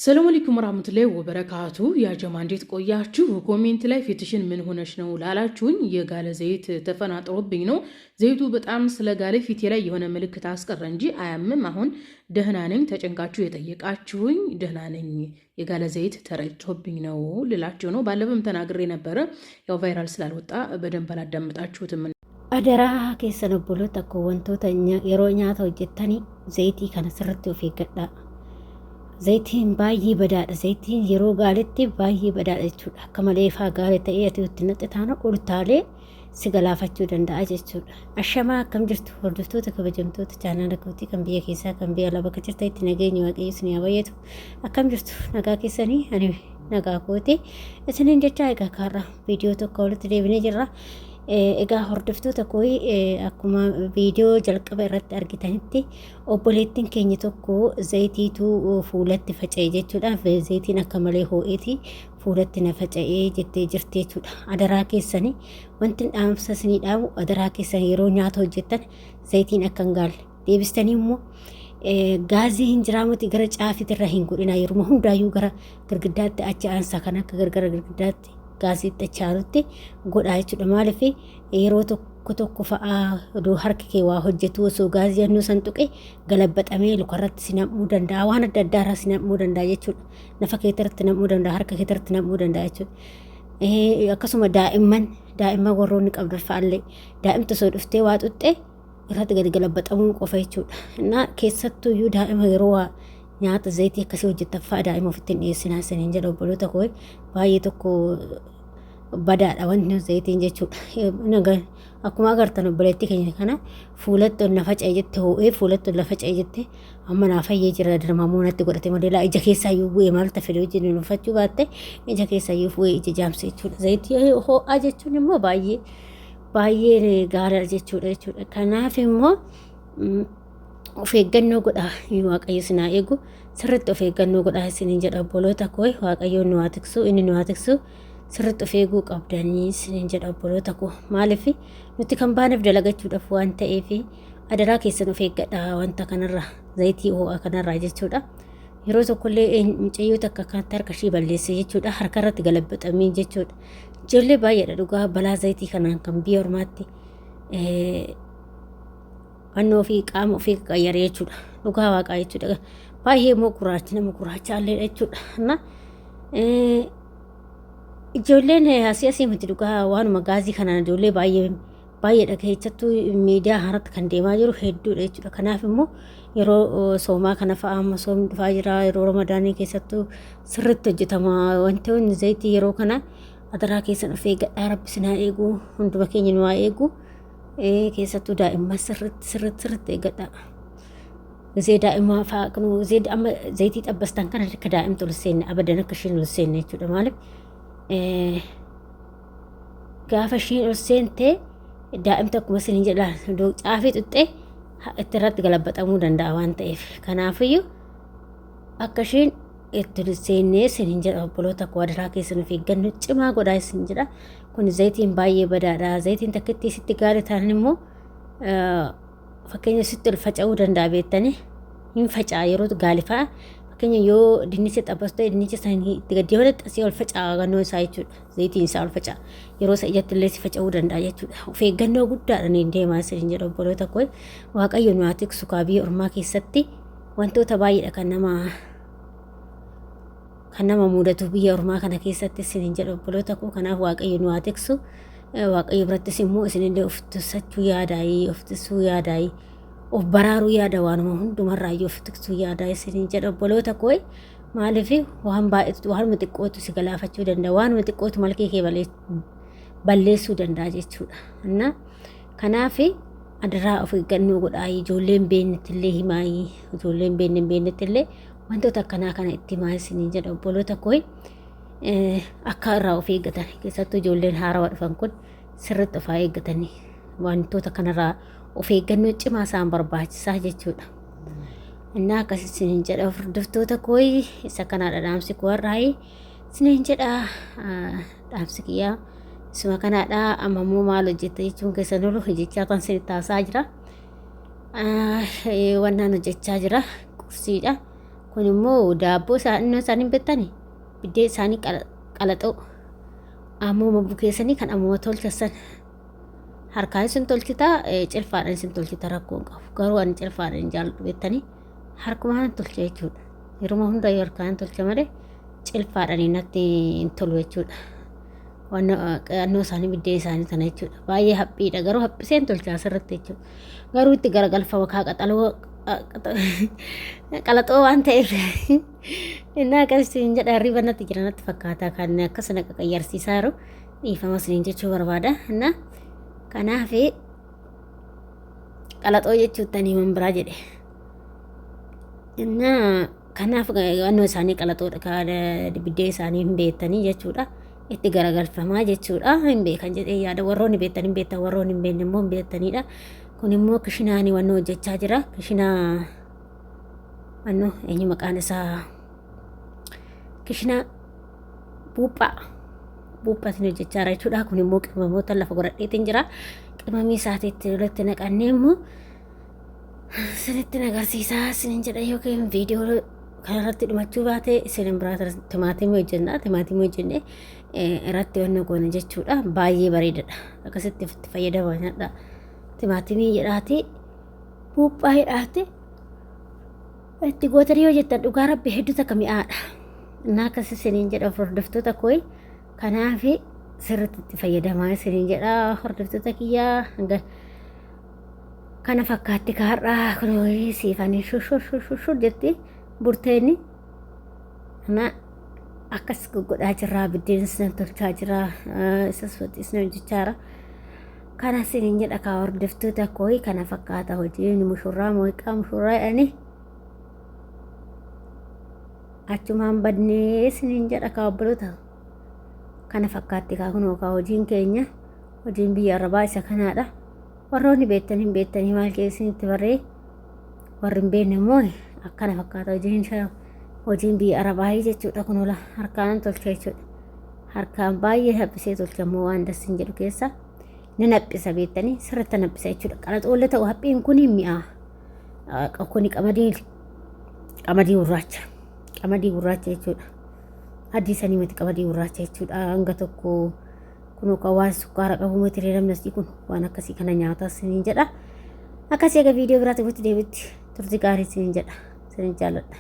ሰላም አለይኩም ወራህመቱላሂ ወበረካቱ። ያ ጀማ እንዴት ቆያችሁ? ኮሜንት ላይ ፊትሽን ምን ሆነሽ ነው ላላችሁኝ የጋለ ዘይት ተፈናጥሮብኝ ነው። ዘይቱ በጣም ስለጋለ ፊቴ ላይ የሆነ ምልክት አስቀረ እንጂ አያምም። አሁን ደህና ነኝ። ተጨንቃችሁ የጠየቃችሁኝ ደህና ነኝ። የጋለ ዘይት ተረጭቶብኝ ነው ልላችሁ ነው። ባለፈም ተናግሬ ነበረ። ያው ቫይራል ስላልወጣ በደንብ አላዳመጣችሁትም። አደራ keessan obboloota akkoo wantoota yeroo nyaata hojjettanii zayitii kana sirriitti of eeggadhaa. Zayitiin baay'ee badaadha. Zayitiin yeroo gaaletti baay'ee badaadha jechuudha. Akka malee faa gaalee ta'ee ati itti naqxitaana urtaalee si galaafachuu danda'a jechuudha. Ashamaa akkam jirtu hordoftoota kabajamtoota chaanaala kootii kan biyya keessaa kan biyya alaa bakka jirta itti nageenya waaqayyo isin haa baay'atu. Akkam jirtu nagaa keessanii ani nagaa kooti. Isiniin jecha egaa kaarra viidiyoo tokko walitti deebinee jirra. Egaa hordoftoota kooyi akkuma viidiyoo jalqaba irratti argitanitti obboleettiin keenya tokko zayitiitu fuulatti faca'e jechuudha. Zayitiin akka malee hoo'eeti fuulatti na faca'ee jettee jirti jechuudha. Adaraa keessanii wanti dhaamsa isinii dhaamu adaraa keessanii yeroo nyaata hojjettan zayitiin akka hin gaalle deebistanii immoo gaazii hin jiraamuti gara caafitirra hin godhina. Yeroo hundaayyuu gara girgiddaatti achi aansa kan akka gargara girgiddaatti gaasiitti achaarutti godhaa jechuudha. Maaliif yeroo tokko fa'aa odoo harki kee waa hojjetu osoo gaazii yannoo san tuqe galabbaxamee lukarratti si nam'uu danda'a. Waan adda addaa irraa si nam'uu danda'a jechuudha. Nafa keetirratti nam'uu danda'a, harka keetirratti nam'uu danda'a jechuudha. Akkasuma daa'imman warroonni qabdan fa'aallee daa'imti osoo dhuftee waa xuxxee irratti gadi galabbaxamuu qofa jechuudha. Innaa keessattuyyuu daa'ima yeroo waa nyaata zayitii akkasii hojjetan fa'aa daa'ima ofitti hin dhiyeessinaa isiniin jedha obboloota koo. Baay'ee tokko badaadha wanti zayitiin jechuudha. Akkuma agartan obboleettii keenya kana fuulatti ol na faca'e jette hoo'ee fuulatti ol na faca'e jette amma naa fayyee jira dirmamuu natti godhate modeelaa ija keessaayyuu bu'ee maal tafedhe wajjin nuffachuu baatte ija keessaayyuu bu'ee ija jaamse jechuudha. Zayitii hoo'aa jechuun immoo baay'ee gaariidha jechuudha. Kanaaf immoo of eeggannoo godhaa waaqayyo sinaa eegu sirriitti of eeggannoo godhaa isiniin jedha obboloota koo. Waaqayyoon nu haa tiksu, inni nu haa tiksu, sirriitti of eeguu qabdanii isiniin jedha obboloota koo. Maaliif nuti kan baaneef dalagachuudhaaf waan ta'eef adaraa keessan of eeggadhaa wanta kanarraa zayitii hoo'aa kanarraa jechuudha. Yeroo tokkollee mucayyoo takka kanatti harka ishii balleesse jechuudha. Harka irratti galabbaxamee jechuudha. Ijoollee baay'eedha dhugaa balaa zayitii kanaan kan biyya ormaatti fannoo fi qaama ofii qayyaree jechuudha. Dhugaa waaqaa jechuudha. Baay'ee immoo gurraachi nama gurraachaallee jechuudha. Ijoolleen asii miti dhugaa waanuma gaazii kanaan ijoollee baay'eedha keessattuu miidiyaa haaratti kan deemaa jiru hedduudha jechuudha. Kanaaf immoo yeroo soomaa kana fa'aa amma soomni dhufaa jira. Yeroo ramadaanii keessattuu sirriitti hojjetama wantoonni zayitii yeroo kana adaraa keessan of eeggadhaa. Rabbi sinaa eegu hunduma keenya nu haa eegu. Keessattuu daa'imman sirriitti eeggadhaa. Gizee daa'immaa fa'aa kanu gizee amma zayitii xabbastan kana akka daa'imtu ol seenne abadan akka isheen ol seenne jechuudha. Maaliif gaafa isheen ol seentee daa'imta akkuma isiniin jedhaa caafii xuxxee itti irratti galabbaxamuu danda'a waan ta'eef. Kanaafiyyuu akka isheen itti ol seennee isiniin jedha obboloota koo adaraa keessan of eeggannoo cimaa godhaa isiniin jedha. Kun zayitiin baay'ee badaadha. Zayitiin takkitti sitti gaarii ta'an immoo fakkeenya sitti ol faca'uu danda'a beektanii hin faca'a yeroo gaalifaa. Fakkeenya yoo dinnicha xabbastee dinnicha sanii itti gadi hodhaxxasee ol faca'a gannoo isaa jechuudha. Zayitiin isaa ol faca'a. Yeroo isa ijatti illee si faca'uu danda'a jechuudha. Of eeggannoo guddaadhaan hin deemaa isiniin jedha obboloota koo. Waaqayyo nu haa tiksu biyya ormaa keessatti wantoota baay'eedha kan nama mudatu biyya ormaa kana keessatti isiniin jedha obboloota koo. Kanaaf waaqayyo nu haa tiksu. Waaqayyo birattis immoo isinillee of tiksachuu yaadaayii, of tiksuu yaadaayii, of baraaruu yaada waanuma hundumarraayyuu of tiksuu yaadaa isiniin jedha obboloota koo. Maaliif waan baay'eetu waanuma xiqqootu si galaafachuu danda'a. Waanuma xiqqootu malkee kee balleessuu danda'a jechuudha. Kanaaf adaraa of eeggannoo godhaa. Ijoolleen beennettillee himaayii, ijoolleen beennettillee wantoota akkanaa kana itti himaa isiniin jedha obboloota koo. Akka irraa of eeggatan keessattuu ijoolleen haarawaa dhufan kun sirriitti of eeggatanii wantoota kanarraa of eeggannoo cimaa isaan barbaachisaa jechuudha. Innaa akkas isiniin jedha hordoftoota koo. Isa kanaadha dhaamsi koo irraa isiniin jedha. Dhaamsi kiyyaa isuma kanaadha. Amma immoo maal hojjetta jechuun keessan oolu hojjechaa tan isin taasaa jira. Wannaan hojjechaa jira qursiidha. kun immoo daabboo isaanii beektanii biddeen isaanii qalaxoo ammuma bukeessanii kan ammuma tolchasan harkaan isin tolchitaa cilfaadhaan isin tolchita rakkoon qabu garuu ani cilfaadhaan jaalladhu beektanii harkumaan tolcha jechuudha yeruma hunda harkaan tolcha malee cilfaadhaan natti hin tolu jechuudha annoo isaanii biddeen isaanii tana jechuudha baay'ee haphiidha garuu haphiseen tolcha asirratti jechuudha garuu itti garagalfama kaa qalaxoo waan ta'eef innaa akkasiin jedha hirriba natti jira natti fakkaata kan akkasana qayyarsiisaa jiru dhiifama isiniin jechuu barbaada innaa kanaaf qalaxoo jechuuttanii man biraa jedhe innaa kanaaf annoo isaanii qalaxoodha kan biddeen isaanii hin beektanii jechuudha itti garagalfamaa jechuudha hin beekan jedhee yaada warroonni beektan hin beektan warroonni hin beekne immoo hin beektanidha kun immoo kishinaanii wannoo hojjechaa jira kishinaa wannoo eenyu maqaan isaa kishinaa buuphatiin hojjechaa jira jechuudha kun immoo qimamoota lafa godhadheetiin jira qimamii isaatiitti irratti naqannee immoo isinitti agarsiisaa isinin jedha yookiin viidiyoo kanarratti dhumachuu baate isin biraa timaatimii hojjenne irratti wanna goona jechuudha baay'ee bareedadha akkasitti itti fayyadamanidha timaatimii jedhaati buuphaa jedhaati itti gootanii yoo jettan dhugaa rabbi hedduu takka mi'aadha innaa akkas isiniin jedha hordoftoota kooyi kanaaf sirriitti itti fayyadamaa isiniin jedha hordoftoota kiyyaa hanga kana fakkaatti kaarraa kun siifanii shushur jetti burteenni ana akkas godhaa jirraa biddeen isnan tolchaa jira isas isnan hojjechaa jira kana isiniin jedha kaa hordoftoota kooyi kana fakkaata hojiin mushurraa moo'iqaa mushurraa jedhani achumaan badnee isiniin jedha kaa obboloota kana fakkaatti kaa kunoo kaa hojiin keenya hojiin biyya arabaa isa kanaadha warroonni beektan hin beektanii maal keessanitti barree warri hin beekne immoo akkana fakkaata hojiin biyya arabaa jechuudha kunuula harkaan tolcha jechuudha harkaan baay'ee haphisee tolchamoo waan dassin jedhu keessa nan haphisa beektanii sirriitti haphisa jechuudha qalaxoolle ta'u haphiin kun mi'aa kuni qamadii gurraacha jechuudha adii sanii miti qamadii gurraacha jechuudha hanga tokko kun waan sukkaara qabu miti namni kun waan akkasii kana nyaataa siniin jedha akkasii aga viidiyoo biraatti deebitti turtii gaarii siniin jedha siniin jaalladha